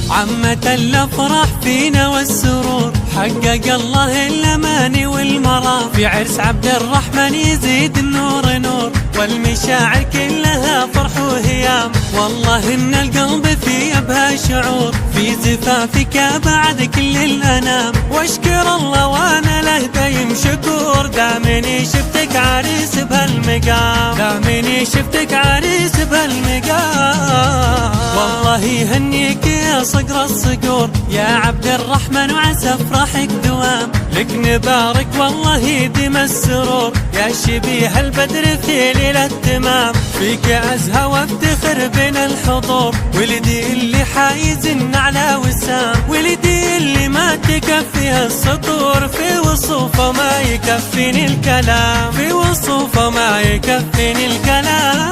عمة الافراح فينا والسرور، حقق الله الاماني والمرام، في عرس عبد الرحمن يزيد النور نور، والمشاعر كلها فرح وهيام، والله ان القلب في ابها شعور، في زفافك بعد كل الانام، واشكر الله وانا له دايم شكور، دامني شفتك عريس بهالمقام، دامني شفتك عريس بهالمقام، والله يهنيك يا صقر الصقور يا عبد الرحمن، وعسى افراحك دوام، لك نبارك والله يديم السرور، يا شبيه البدر في ليلة تمام، فيك ازهى وافتخر بين الحضور، ولدي اللي حايز على وسام، ولدي اللي ما تكفيها السطور، في وصوفه ما يكفيني الكلام، في وصوفه ما يكفيني الكلام،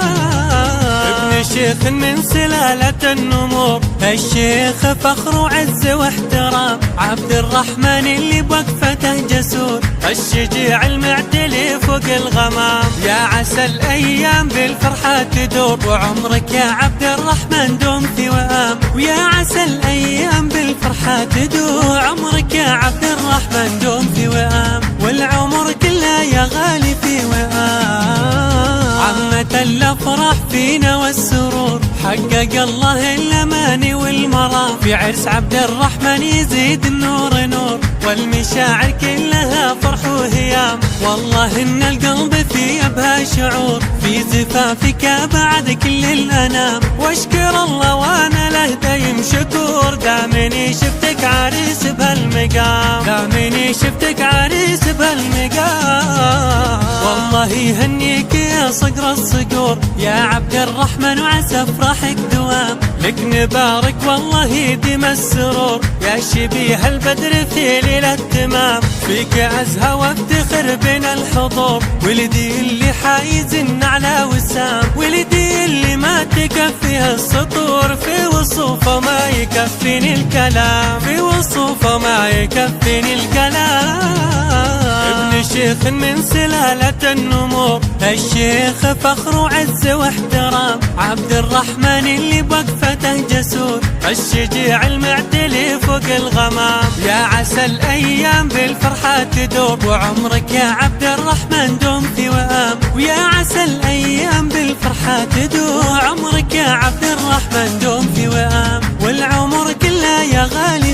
ابن شيخ من سلالة النمور، الشيخ فخر وعز واحترام، عبد الرحمن اللي بوقفته جسور، الشجيع المعتلي فوق الغمام، يا عسى الايام بالفرحة تدور، وعمرك يا عبد الرحمن دوم في وئام، ويا عسى الايام بالفرحة تدور، عمرك يا عبد الرحمن دوم في وئام، والعمر كله يا غالي في وئام، عمة الافراح فينا والسرور، حقق الله الاماني والمرام، في عرس عبد الرحمن يزيد النور نور، والمشاعر كلها فرح وهيام، والله ان القلب في ابها شعور، في زفافك بعد كل الانام، واشكر الله وانا له دايم شكور، دامني شفتك عريس بهالمقام، دامني شفتك عريس بهالمقام، والله يهنيك يا صقر الصقور يا عبد الرحمن، وعسى افراحك دوام، لك نبارك والله يديم السرور، يا شبيه البدر في ليلة تمام، فيك ازهى وافتخر بين الحضور، ولدي اللي حايز على وسام، ولدي اللي ما تكفيها السطور، في وصوفه ما يكفيني الكلام، في وصوفه ما يكفيني الكلام، ابن شيخ من سلالة النمور، الشيخ فخر وعز واحترام، عبد الرحمن اللي بوقفته جسور، الشجيع المعتلي فوق الغمام، يا عسى الايام بالفرحة تدور، وعمرك يا عبد الرحمن دوم في وئام، ويا عسى الايام بالفرحة تدور، عمرك يا عبد الرحمن دوم في وئام، والعمر كله يا غالي